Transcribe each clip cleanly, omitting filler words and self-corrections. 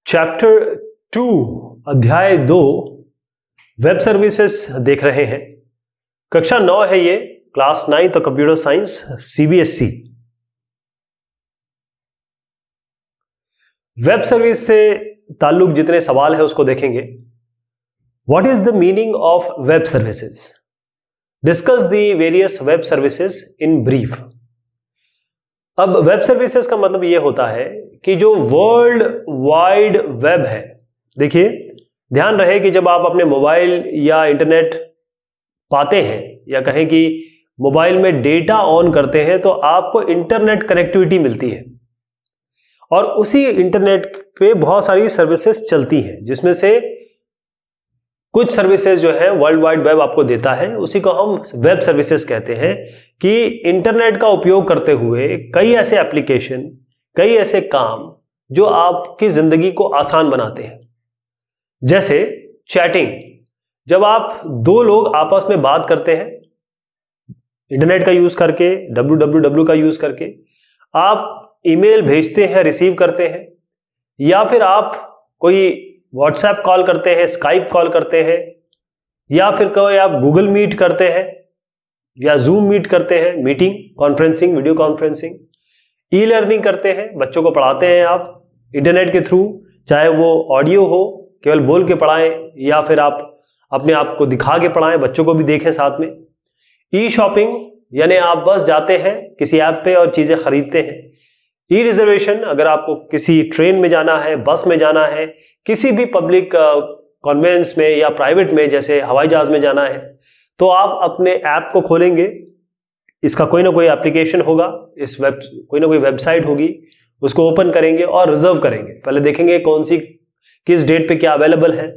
Chapter 2 अध्याय 2 web services देख रहे हैं। कक्षा 9 है ये, क्लास 9 तो computer science CBSE. Web service से ताल्लुक जितने सवाल है उसको देखेंगे। What is the meaning of web services? Discuss the various web services in brief. अब वेब सर्विसेज का मतलब ये होता है कि जो वर्ल्ड वाइड वेब है, देखिए ध्यान रहे कि जब आप अपने मोबाइल या इंटरनेट पाते हैं या कहें कि मोबाइल में डेटा ऑन करते हैं तो आपको इंटरनेट कनेक्टिविटी मिलती है और उसी इंटरनेट पे बहुत सारी सर्विसेज चलती हैं, जिसमें से कुछ सर्विसेज जो है वर्ल्ड वाइड वेब आपको देता है, उसी को हम वेब सर्विसेज कहते हैं। कि इंटरनेट का उपयोग करते हुए कई ऐसे एप्लीकेशन, कई ऐसे काम जो आपकी जिंदगी को आसान बनाते हैं। जैसे चैटिंग, जब आप दो लोग आपस में बात करते हैं इंटरनेट का यूज करके, www का यूज करके, आप ईमेल भेजते हैं, रिसीव करते हैं, या फिर आप कोई व्हाट्सएप कॉल करते हैं, स्काइप कॉल करते हैं, या फिर कोई आप गूगल मीट करते हैं या जूम मीट करते हैं, meeting, conferencing, video conferencing, e learning करते हैं, बच्चों को पढ़ाते हैं आप इंटरनेट के थ्रू, चाहे वो ऑडियो हो, केवल बोल के पढ़ाएं, या फिर आप अपने आप को दिखा के पढ़ाएं, बच्चों को भी देखें साथ में। ई शॉपिंग, यानी आप बस जाते हैं किसी ऐप पे और चीजें खरीदते हैं। ई रिजर्वेशन, अगर आपको किसी ट्रेन में जाना है, बस में जाना है, किसी भी पब्लिक कन्वेंस में या प्राइवेट में, जैसे हवाई जहाज में जाना है, तो आप अपने ऐप को खोलेंगे, इसका कोई ना कोई एप्लीकेशन होगा, इस वेब कोई ना कोई वेबसाइट होगी, उसको ओपन करेंगे और रिजर्व करेंगे। पहले देखेंगे कौन सी किस डेट पे क्या अवेलेबल है,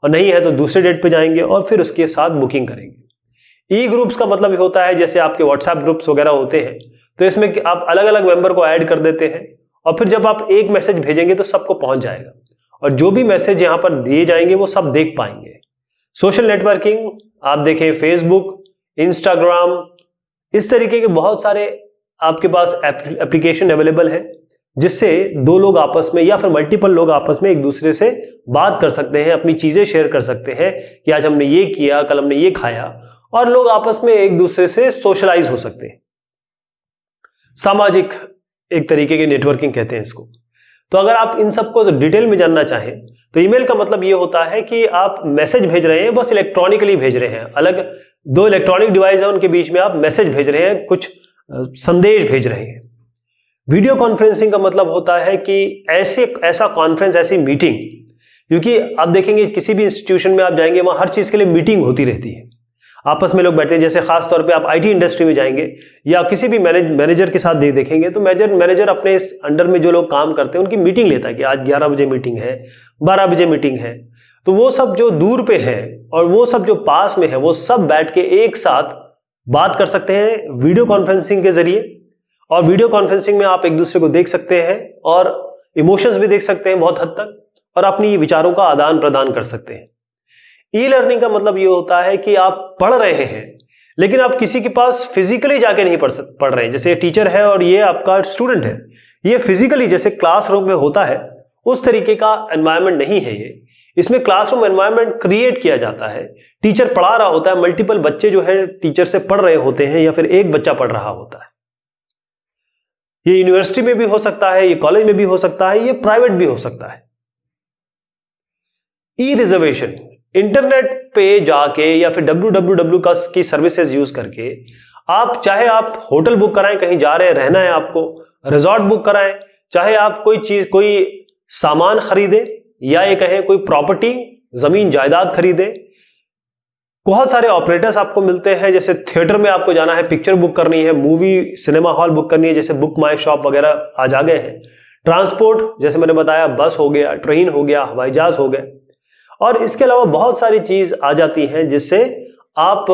और नहीं है तो दूसरे डेट पे जाएंगे और फिर उसके साथ बुकिंग करेंगे। ई ग्रुप्स का मतलब होता है जैसे आपके व्हाट्सएप ग्रुप्स वगैरह होते हैं, तो इसमें आप अलग अलग मेंबर को ऐड कर देते हैं और फिर जब आप एक मैसेज भेजेंगे तो सबको पहुंच जाएगा और जो भी मैसेज यहां पर दिए जाएंगे वो सब देख पाएंगे। सोशल नेटवर्किंग, आप देखें फेसबुक, इंस्टाग्राम, इस तरीके के बहुत सारे आपके पास एप्लीकेशन अवेलेबल है जिससे दो लोग आपस में या फिर मल्टीपल लोग आपस में एक दूसरे से बात कर सकते हैं, अपनी चीजें शेयर कर सकते हैं कि आज हमने ये किया, कल हमने ये खाया, और लोग आपस में एक दूसरे से सोशलाइज हो सकते हैं। सामाजिक एक तरीके की नेटवर्किंग कहते हैं इसको। तो अगर आप इन सबको डिटेल में जानना चाहें तो ईमेल का मतलब ये होता है कि आप मैसेज भेज रहे हैं, बस इलेक्ट्रॉनिकली भेज रहे हैं, अलग दो इलेक्ट्रॉनिक डिवाइस है उनके बीच में आप मैसेज भेज रहे हैं, कुछ संदेश भेज रहे हैं। वीडियो कॉन्फ्रेंसिंग का मतलब होता है कि ऐसा कॉन्फ्रेंस, ऐसी मीटिंग, क्योंकि आप देखेंगे किसी भी इंस्टीट्यूशन में आप जाएंगे वहां हर चीज के लिए मीटिंग होती रहती है, आपस में लोग बैठे हैं। जैसे खास तौर पे आप आईटी इंडस्ट्री में जाएंगे या किसी भी मैनेजर के साथ देखेंगे तो मैनेजर अपने इस अंडर में जो लोग काम करते हैं उनकी मीटिंग लेता है कि आज 11 बजे मीटिंग है, 12 बजे मीटिंग है। तो वो सब जो दूर पे है और वो सब जो पास में है वो सब बैठ के एक साथ बात कर सकते हैं वीडियो कॉन्फ्रेंसिंग के जरिए। और वीडियो कॉन्फ्रेंसिंग में आप एक दूसरे को देख सकते हैं और इमोशंस भी देख सकते हैं बहुत हद तक, और अपनी विचारों का आदान प्रदान कर सकते हैं। ई लर्निंग का मतलब ये होता है कि आप पढ़ रहे हैं लेकिन आप किसी के पास फिजिकली जाके नहीं पढ़ रहे हैं। जैसे टीचर है और ये आपका स्टूडेंट है, ये फिजिकली जैसे क्लासरूम में होता है उस तरीके का एनवायरनमेंट नहीं है ये। इसमें क्लासरूम एनवायरनमेंट क्रिएट किया जाता है, टीचर पढ़ा रहा होता है, मल्टीपल बच्चे जो है टीचर से पढ़ रहे होते हैं या फिर एक बच्चा पढ़ रहा होता है। ये यूनिवर्सिटी में भी हो सकता है, ये कॉलेज में भी हो सकता है, ये प्राइवेट भी हो सकता है। ई रिजर्वेशन, इंटरनेट पे जाके या फिर www की सर्विसेज यूज करके आप चाहे आप होटल बुक कराएं, कहीं जा रहे हैं, रहना है आपको, रिजॉर्ट बुक कराएं, चाहे आप कोई चीज, कोई सामान खरीदें या ये कहें कोई प्रॉपर्टी, जमीन जायदाद खरीदें। बहुत सारे ऑपरेटर्स आपको मिलते हैं, जैसे थिएटर में आपको जाना है, पिक्चर बुक करनी है, मूवी सिनेमा हॉल बुक करनी है, जैसे बुक माई शॉप वगैरह आज आ गए हैं। ट्रांसपोर्ट, जैसे मैंने बताया, बस हो गया, ट्रेन हो गया, हवाई जहाज हो गए, और इसके अलावा बहुत सारी चीज आ जाती हैं जिससे आप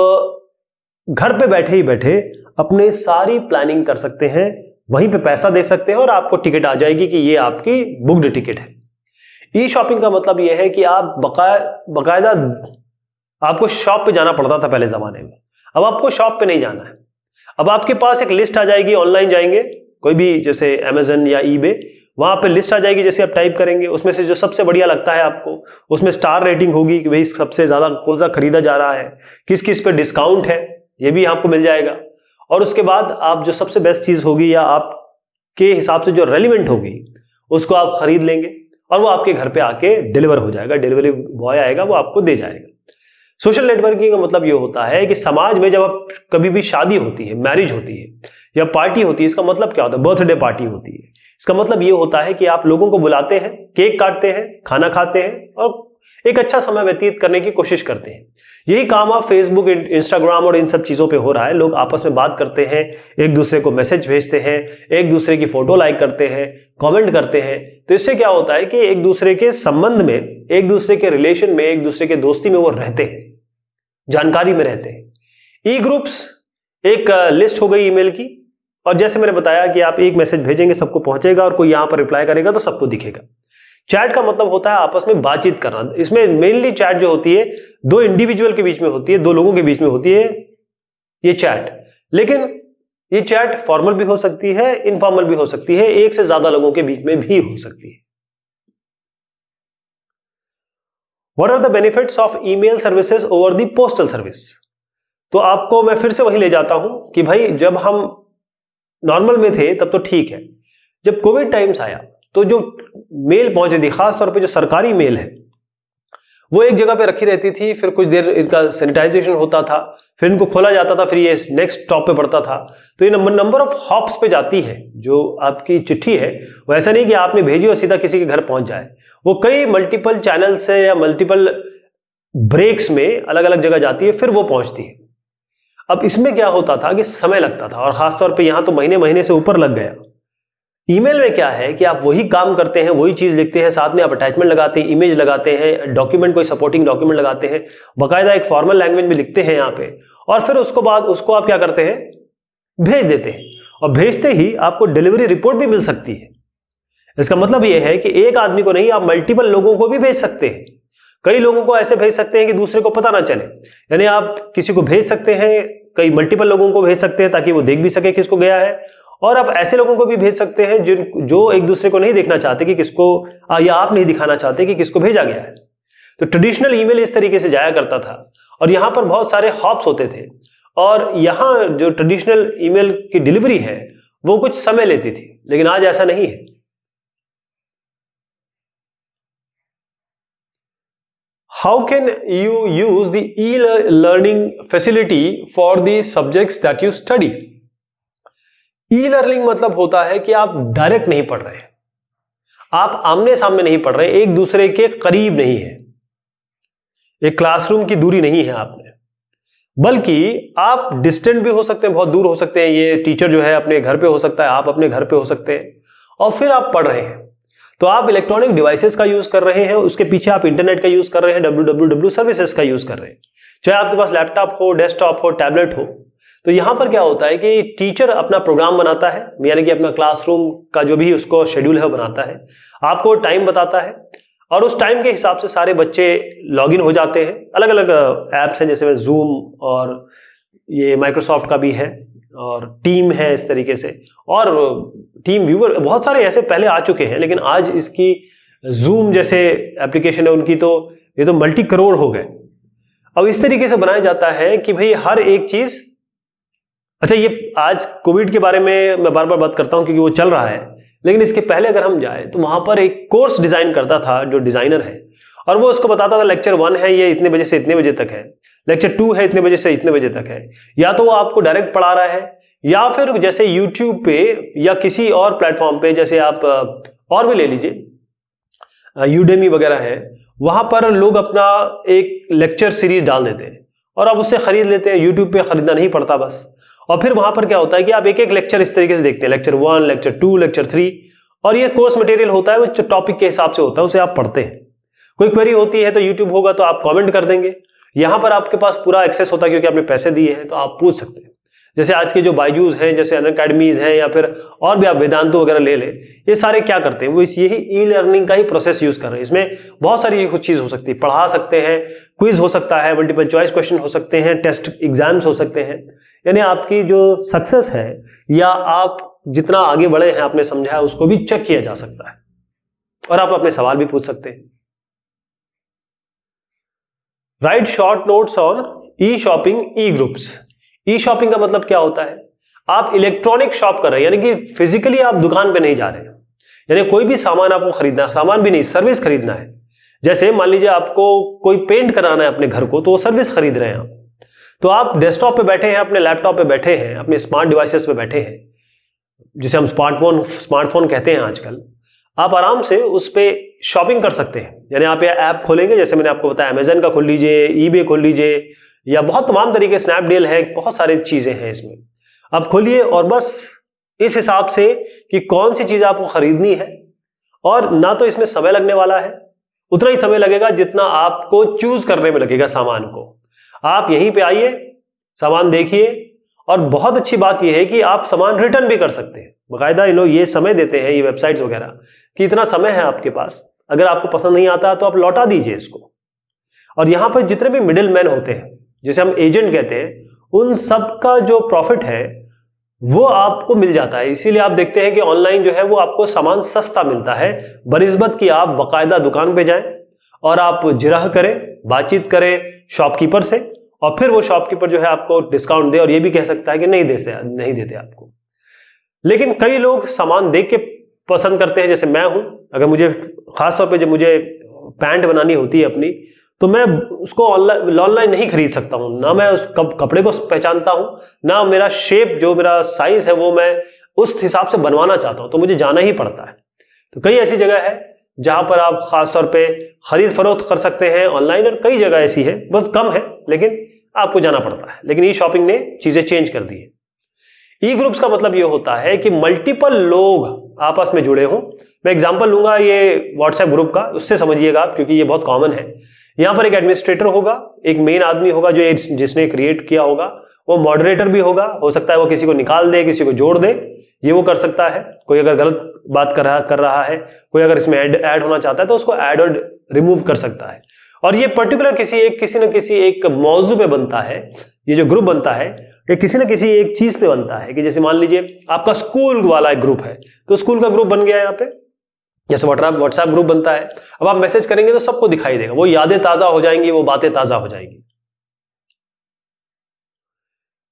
घर पे बैठे ही बैठे अपने सारी प्लानिंग कर सकते हैं, वहीं पे पैसा दे सकते हैं और आपको टिकट आ जाएगी कि ये आपकी बुक्ड टिकट है। ई शॉपिंग का मतलब यह है कि आप बकायदा आपको शॉप पे जाना पड़ता था पहले जमाने में, अब आपको शॉप पे नहीं जाना है। अब आपके पास एक लिस्ट आ जाएगी, ऑनलाइन जाएंगे कोई भी, जैसे अमेजन या ईबे, वहां पे लिस्ट आ जाएगी, जैसे आप टाइप करेंगे उसमें से जो सबसे बढ़िया लगता है आपको, उसमें स्टार रेटिंग होगी कि भाई सबसे ज्यादा कौन सा खरीदा जा रहा है, किस किस पे डिस्काउंट है, ये भी आपको मिल जाएगा। और उसके बाद आप जो सबसे बेस्ट चीज होगी या आपके हिसाब से जो रेलिवेंट होगी उसको आप खरीद लेंगे और वो आपके घर पे आके डिलीवर हो जाएगा, डिलीवरी बॉय आएगा वो आपको दे जाएगा। सोशल नेटवर्किंग का मतलब ये होता है कि समाज में जब आप कभी भी शादी होती है, मैरिज होती है या पार्टी होती है, इसका मतलब क्या होता है, बर्थडे पार्टी होती है, इसका मतलब ये होता है कि आप लोगों को बुलाते हैं, केक काटते हैं, खाना खाते हैं और एक अच्छा समय व्यतीत करने की कोशिश करते हैं। यही काम आप फेसबुक, इंस्टाग्राम और इन सब चीजों पे हो रहा है। लोग आपस में बात करते हैं, एक दूसरे को मैसेज भेजते हैं, एक दूसरे की फोटो लाइक करते हैं, कमेंट करते हैं। तो इससे क्या होता है कि एक दूसरे के संबंध में, एक दूसरे के रिलेशन में, एक दूसरे के दोस्ती में वो रहते हैं, जानकारी में रहते हैं। ई ग्रुप्स एक लिस्ट हो गई ईमेल की, और जैसे मैंने बताया कि आप एक मैसेज भेजेंगे सबको पहुंचेगा और कोई यहां पर रिप्लाई करेगा तो सबको दिखेगा। चैट का मतलब होता है आपस में बातचीत करना। इसमें मेनली चैट जो होती है दो इंडिविजुअल के बीच में होती है, दो लोगों के बीच में होती है ये चैट। लेकिन ये चैट फॉर्मल भी हो सकती है, इनफॉर्मल भी हो सकती है, एक से ज्यादा लोगों के बीच में भी हो सकती है। What are the benefits of email services over the postal service? तो आपको मैं फिर से वहीं ले जाता हूं कि भाई जब हम नॉर्मल में थे तब तो ठीक है, जब कोविड टाइम्स आया तो जो मेल पहुंच रही थी, खासतौर पे जो सरकारी मेल है वो एक जगह पे रखी रहती थी, फिर कुछ देर इनका सैनिटाइजेशन होता था, फिर इनको खोला जाता था, फिर ये नेक्स्ट स्टॉप पे पड़ता था। तो ये नंबर ऑफ हॉप्स पे जाती है जो आपकी चिट्ठी है, वो ऐसा नहीं कि आपने भेजी और सीधा किसी के घर पहुंच जाए, वो कई मल्टीपल चैनल से या मल्टीपल ब्रेक्स में अलग अलग जगह जाती है, फिर वो पहुंचती है। अब इसमें क्या होता था कि समय लगता था, और खासतौर पे यहां तो महीने महीने से ऊपर लग गया। ईमेल में क्या है कि आप वही काम करते हैं, वही चीज लिखते हैं, साथ में आप अटैचमेंट लगाते हैं, इमेज लगाते हैं, डॉक्यूमेंट, कोई सपोर्टिंग डॉक्यूमेंट लगाते हैं, बाकायदा एक फॉर्मल लैंग्वेज में लिखते हैं यहाँ पे, और फिर उसको बाद उसको आप क्या करते हैं, भेज देते हैं। और भेजते ही आपको डिलीवरी रिपोर्ट भी मिल सकती है। इसका मतलब यह है कि एक आदमी को नहीं, आप मल्टीपल लोगों को भी भेज सकते हैं। कई लोगों को ऐसे भेज सकते हैं कि दूसरे को पता ना चले, यानी आप किसी को भेज सकते हैं, कई मल्टीपल लोगों को भेज सकते हैं ताकि वो देख भी सके किसको गया है। और आप ऐसे लोगों को भी भेज सकते हैं जो एक दूसरे को नहीं देखना चाहते कि किसको, या आप नहीं दिखाना चाहते कि किसको भेजा गया है। तो ट्रेडिशनल ईमेल इस तरीके से जाया करता था, और यहां पर बहुत सारे हॉप्स होते थे, और यहां जो ट्रेडिशनल ईमेल की डिलीवरी है वो कुछ समय लेती थी, लेकिन आज ऐसा नहीं है। How can you use the e-learning facility for the subjects that you study? E-learning मतलब होता है कि आप डायरेक्ट नहीं पढ़ रहे, आप आमने सामने नहीं पढ़ रहे, एक दूसरे के करीब नहीं है, एक क्लासरूम की दूरी नहीं है आप में, बल्कि आप डिस्टेंट भी हो सकते हैं, बहुत दूर हो सकते हैं। ये टीचर जो है अपने घर पे हो सकता है, आप अपने घर पे हो सकते हैं, और फिर आप पढ़ रहे हैं। तो आप इलेक्ट्रॉनिक डिवाइसेस का यूज कर रहे हैं, उसके पीछे आप इंटरनेट का यूज कर रहे हैं, www सर्विसेज का यूज कर रहे हैं, चाहे आपके पास लैपटॉप हो, डेस्कटॉप हो, टैबलेट हो। तो यहां पर क्या होता है कि टीचर अपना प्रोग्राम बनाता है, यानी कि अपना क्लासरूम का जो भी उसको शेड्यूल है वो बनाता है, आपको टाइम बताता है, और उस टाइम के हिसाब से सारे बच्चे लॉगिन हो जाते हैं। अलग अलग ऐप्स हैं, जैसे जूम और ये माइक्रोसॉफ्ट का भी है, और टीम है इस तरीके से, और टीम व्यूअर, बहुत सारे ऐसे पहले आ चुके हैं, लेकिन आज इसकी जूम जैसे एप्लीकेशन है उनकी तो ये तो मल्टी करोड़ हो गए। अब इस तरीके से बनाया जाता है कि भाई हर एक चीज, अच्छा ये आज कोविड के बारे में मैं बार बार बात करता हूं क्योंकि वो चल रहा है, लेकिन इसके पहले अगर हम जाए तो वहां पर एक कोर्स डिजाइन करता था जो डिजाइनर है, और वो उसको बताता था लेक्चर 1 है ये इतने बजे से इतने बजे तक है, लेक्चर 2 है इतने बजे से इतने बजे तक है। या तो वो आपको डायरेक्ट पढ़ा रहा है, या फिर जैसे यूट्यूब पे या किसी और प्लेटफॉर्म पे, जैसे आप और भी ले लीजिए यूडेमी वगैरह है, वहां पर लोग अपना एक लेक्चर सीरीज डाल देते हैं और आप उससे खरीद लेते हैं। यूट्यूब पे खरीदना नहीं पड़ता बस। और फिर वहां पर क्या होता है कि आप एक एक लेक्चर इस तरीके से देखते हैं, लेक्चर 1, लेक्चर 2, लेक्चर 3, और ये कोर्स मटेरियल होता है, वो टॉपिक के हिसाब से होता है, उसे आप पढ़ते हैं। कोई क्वेरी होती है तो यूट्यूब होगा तो आप कमेंट कर देंगे, यहां पर आपके पास पूरा एक्सेस होता है क्योंकि आपने पैसे दिए हैं, तो आप पूछ सकते हैं। जैसे आज के जो बायजूस हैं, जैसे अनअकैडमीज हैं, या फिर और भी आप वेदांतु वगैरह ले लें, ये सारे क्या करते हैं, वो यही ई लर्निंग का ही प्रोसेस यूज कर रहे हैं। इसमें बहुत सारी कुछ चीज हो सकती है, पढ़ा सकते हैं, क्विज हो सकता है, मल्टीपल चॉइस क्वेश्चन हो सकते हैं, टेस्ट एग्जाम्स हो सकते हैं। यानी आपकी जो सक्सेस है या आप जितना आगे बढ़े हैं, आपने समझा है, उसको भी चेक किया जा सकता है और आप अपने सवाल भी पूछ सकते हैं। Right short notes on E shopping E groups. E shopping का मतलब क्या होता है? आप इलेक्ट्रॉनिक शॉप कर रहे हैं, यानी कि फिजिकली आप दुकान पे नहीं जा रहे हैं, यानी कोई भी सामान आपको खरीदना, सामान भी नहीं, सर्विस खरीदना है। जैसे मान लीजिए आपको कोई पेंट कराना है अपने घर को, तो वो सर्विस खरीद रहे हैं आप। तो आप डेस्कटॉप पे बैठे हैं, अपने लैपटॉप पे बैठे हैं, अपने स्मार्ट डिवाइसेस पे बैठे हैं, जिसे हम स्मार्टफोन कहते हैं आजकल। आप आराम से उस पे शॉपिंग कर सकते हैं। यानी आप ये ऐप खोलेंगे, जैसे मैंने आपको बताया, अमेजन का खोल लीजिए, ईबे खोल लीजिए, या बहुत तमाम तरीके, स्नैपडील है, बहुत सारी चीजें हैं इसमें। आप खोलिए और बस इस हिसाब से कि कौन सी चीज आपको खरीदनी है, और ना तो इसमें समय लगने वाला है, उतना ही समय लगेगा जितना आपको चूज करने में लगेगा सामान को। आप यहीं पे आइए, सामान देखिए, और बहुत अच्छी बात यह है कि आप सामान रिटर्न भी कर सकते हैं। बाकायदा ये लोग ये समय देते हैं, ये वेबसाइट्स वगैरह, कि इतना समय है आपके पास, अगर आपको पसंद नहीं आता तो आप लौटा दीजिए इसको। और यहां पर जितने भी मिडिल मैन होते हैं, जिसे हम एजेंट कहते हैं, उन सब का जो प्रॉफिट है वो आपको मिल जाता है। इसीलिए आप देखते हैं कि ऑनलाइन जो है वो आपको सामान सस्ता मिलता है, बनिस्बत कि आप बाकायदा दुकान पे जाएं और आप जिरह करें, बातचीत करें शॉपकीपर से, और फिर वो शॉपकीपर जो है आपको डिस्काउंट दे, और ये भी कह सकता है कि नहीं देते आपको। लेकिन कई लोग सामान देख के पसंद करते हैं, जैसे मैं हूं, अगर मुझे खासतौर पे जब मुझे पैंट बनानी होती है अपनी, तो मैं उसको ऑनलाइन नहीं खरीद सकता हूं, ना मैं उस कपड़े को पहचानता हूं, ना मेरा शेप, जो मेरा साइज है वो मैं उस हिसाब से बनवाना चाहता हूं, तो मुझे जाना ही पड़ता है। तो कई ऐसी जगह है जहां पर आप खासतौर पे खरीद फरोख्त कर सकते हैं ऑनलाइन, और कई जगह ऐसी है, बहुत कम है, लेकिन आपको जाना पड़ता है। लेकिन ई शॉपिंग ने चीजें चेंज कर दी है। ई ग्रुप्स का मतलब ये होता है कि मल्टीपल लोग आपस में जुड़े हों। मैं एग्जांपल लूंगा ये व्हाट्सएप ग्रुप का, उससे समझिएगा आप, क्योंकि ये बहुत कॉमन है। यहां पर एक एडमिनिस्ट्रेटर होगा, एक मेन आदमी होगा जो जिसने क्रिएट किया होगा, वो मॉडरेटर भी होगा, हो सकता है वो किसी को निकाल दे, किसी को जोड़ दे, ये वो कर सकता है। कोई अगर गलत बात कर रहा है, कोई अगर इसमें ऐड होना चाहता है तो उसको ऐड और रिमूव कर सकता है। और ये पर्टिकुलर किसी न किसी एक मौजू पे बनता है। ये जो ग्रुप बनता है ये किसी न किसी एक चीज पे बनता है, कि जैसे मान लीजिए आपका स्कूल वाला एक ग्रुप है, तो स्कूल का ग्रुप बन गया यहाँ पे, जैसे व्हाट्सएप ग्रुप बनता है। अब आप मैसेज करेंगे तो सबको दिखाई देगा, वो यादें ताजा हो जाएंगी, वो बातें ताजा हो जाएंगी।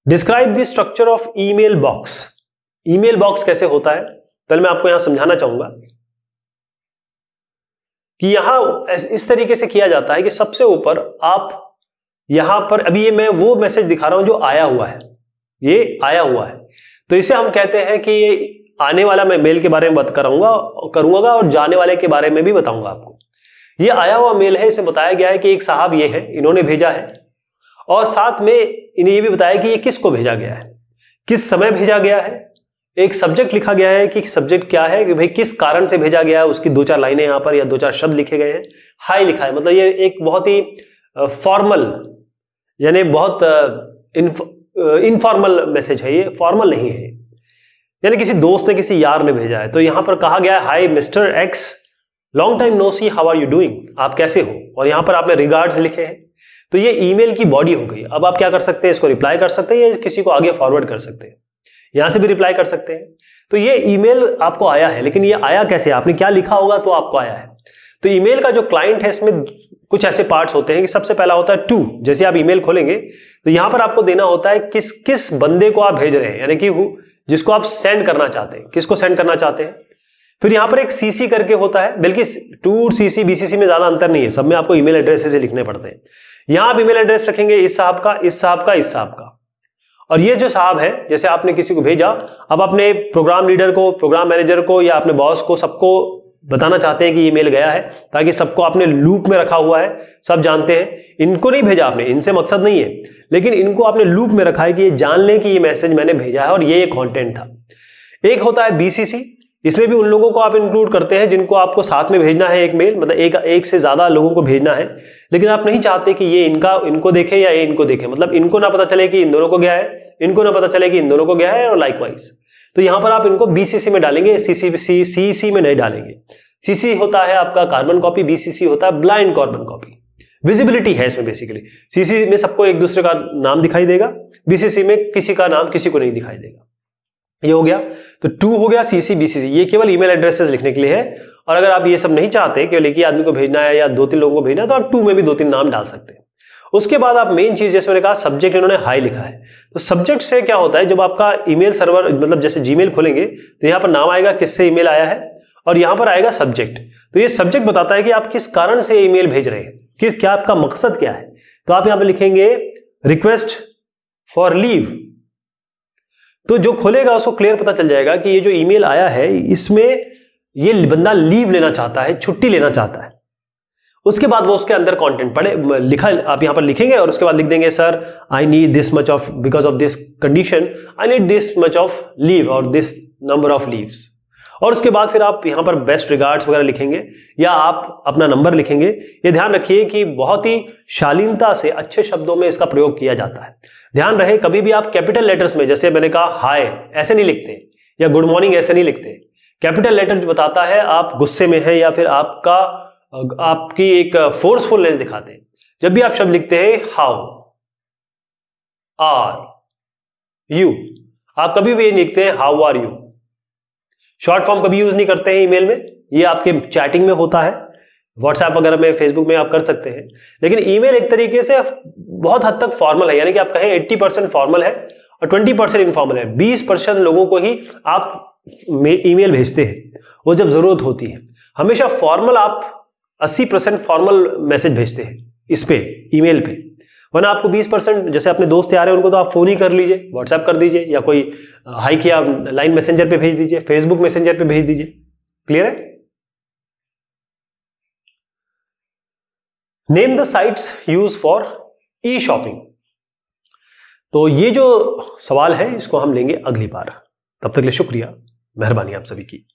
Describe the structure of email box. Email box कैसे होता है, पहले मैं आपको यहां समझाना चाहूंगा कि यहां इस तरीके से किया जाता है कि सबसे ऊपर आप यहां पर, अभी ये मैं वो मैसेज दिखा रहा हूं जो आया हुआ है, ये आया हुआ है, तो इसे हम कहते हैं कि ये आने वाला, मैं मेल के बारे में बात करूंगा और जाने वाले के बारे में भी बताऊंगा आपको। ये आया हुआ मेल है, इसमें बताया गया है कि एक साहब ये है, इन्होंने भेजा है, और साथ में इन्हें ये भी बताया कि ये किसको भेजा गया है, किस समय भेजा गया है, एक सब्जेक्ट लिखा गया है कि सब्जेक्ट क्या है, कि भाई किस कारण से भेजा गया है, उसकी 2-4 लाइनें यहां पर या 2-4 शब्द लिखे गए हैं, हाय लिखा है। मतलब ये एक बहुत ही फॉर्मल, यानी बहुत इनफॉर्मल मैसेज है, ये फॉर्मल नहीं है, यानी किसी दोस्त ने किसी यार ने भेजा है। तो यहां पर कहा गया है, hi mister X, long time no see, how are you doing, आप कैसे हो, और यहां पर आपने रिगार्ड्स लिखे हैं। तो ये ईमेल की बॉडी हो गई। अब आप क्या कर सकते हैं, इसको रिप्लाई कर सकते हैं या किसी को आगे फॉरवर्ड कर सकते हैं, यहां से भी रिप्लाई कर सकते हैं। तो ये ईमेल आपको आया है, लेकिन ये आया कैसे, आपने क्या लिखा होगा तो आपको आया है। तो ईमेल का जो क्लाइंट है, इसमें कुछ ऐसे पार्ट्स होते हैं कि सबसे पहला होता है टू। जैसे आप ईमेल खोलेंगे तो यहां पर आपको देना होता है किस किस बंदे को आप भेज रहे हैं, यानी कि जिसको आप सेंड करना चाहते हैं, किसको सेंड करना चाहते हैं। फिर यहां पर एक सीसी करके होता है, बल्कि टू सीसी बीसीसी में ज्यादा अंतर नहीं है, सब में आपको ईमेल एड्रेस से लिखने पड़ते हैं। यहां आप ईमेल एड्रेस रखेंगे इस साहब का, इस साहब का, इस साहब का, और ये जो साहब है, जैसे आपने किसी को भेजा, अब अपने प्रोग्राम लीडर को, प्रोग्राम मैनेजर को, या अपने बॉस को, सबको बताना चाहते हैं कि ये मेल गया है, ताकि सबको आपने लूप में रखा हुआ है, सब जानते हैं। इनको नहीं भेजा आपने, इनसे मकसद नहीं है, लेकिन इनको आपने लूप में रखा है कि ये जान लें कि ये मैसेज मैंने भेजा है और ये कंटेंट था। एक होता है बीसीसी, इसमें भी उन लोगों को आप इंक्लूड करते हैं जिनको आपको साथ में भेजना है एक मेल, मतलब एक से ज्यादा लोगों को भेजना है, लेकिन आप नहीं चाहते कि ये इनको देखे या ये इनको देखे, मतलब इनको ना पता चले कि इन दोनों को गया है, इनको ना पता चले कि इन दोनों को गया है, और लाइकवाइज। तो यहां पर आप इनको बीसीसी में डालेंगे, सीसी में नहीं डालेंगे। सीसी होता है आपका कार्बन कॉपी, बीसीसी होता है ब्लाइंड कार्बन कॉपी। विजिबिलिटी है इसमें बेसिकली, सीसी में सबको एक दूसरे का नाम दिखाई देगा, बीसीसी में किसी का नाम किसी को नहीं दिखाई देगा। ये हो गया। तो 2 हो गया CC BCC, ये केवल ईमेल एड्रेसेस लिखने के लिए है। और अगर आप ये सब नहीं चाहते केवल एक ही आदमी को भेजना है या 2-3 लोगों को भेजना है तो आप 2 में भी 2-3 नाम डाल सकते हैं। उसके बाद आप मेन चीज, जैसे मैंने कहा सब्जेक्ट इन्होंने हाई लिखा है, तो सब्जेक्ट से क्या होता है, जब आपका ईमेल सर्वर मतलब जैसे जीमेल खोलेंगे तो यहाँ पर नाम आएगा किससे ईमेल आया है और यहाँ पर आएगा सब्जेक्ट। तो ये सब्जेक्ट बताता है कि आप किस कारण से ईमेल भेज रहे हैं, कि क्या आपका मकसद क्या है। तो आप यहाँ पे लिखेंगे रिक्वेस्ट फॉर लीव, तो जो खोलेगा उसको क्लियर पता चल जाएगा कि ये जो ईमेल आया है इसमें ये बंदा लीव लेना चाहता है, छुट्टी लेना चाहता है। उसके बाद वो उसके अंदर कंटेंट पढ़े लिखा, आप यहां पर लिखेंगे और उसके बाद लिख देंगे sir I need this much of, because of this condition I need this much of leave और दिस नंबर ऑफ लीव्स। और उसके बाद फिर आप यहां पर बेस्ट रिगार्ड्स वगैरह लिखेंगे या आप अपना नंबर लिखेंगे। ये ध्यान रखिए कि बहुत ही शालीनता से अच्छे शब्दों में इसका प्रयोग किया जाता है। ध्यान रहे कभी भी आप कैपिटल लेटर्स में, जैसे मैंने कहा हाय ऐसे नहीं लिखते या गुड मॉर्निंग ऐसे नहीं लिखते। कैपिटल लेटर बताता है आप गुस्से में हैं या फिर आपकी एक फोर्सफुलनेस दिखाते हैं। जब भी आप शब्द लिखते हैं हाउ आर यू, आप कभी भी लिखते हैं how are you. Short form कभी यूज नहीं करते हैं ईमेल में, ये आपके चैटिंग में होता है, व्हाट्सएप वगैरह में, फेसबुक में आप कर सकते हैं। लेकिन ईमेल एक तरीके से बहुत हद तक फॉर्मल है, यानी कि आप कहें 80% फॉर्मल है और 20% इनफॉर्मल है। 20% लोगों को ही आप ईमेल भेजते हैं वो जब जरूरत होती है। हमेशा फॉर्मल आप 80% फॉर्मल मैसेज भेजते हैं इस पे ईमेल पे, वरना आपको 20% जैसे अपने दोस्त आ रहे हैं उनको तो आप फोन ही कर लीजिए, व्हाट्सएप कर दीजिए या कोई हाई किया लाइन मैसेंजर पे भेज दीजिए, फेसबुक मैसेंजर पे भेज दीजिए। क्लियर है? Name the sites use for E shopping. तो ये जो सवाल है इसको हम लेंगे अगली बार। तब तक के लिए शुक्रिया, मेहरबानी आप सभी की।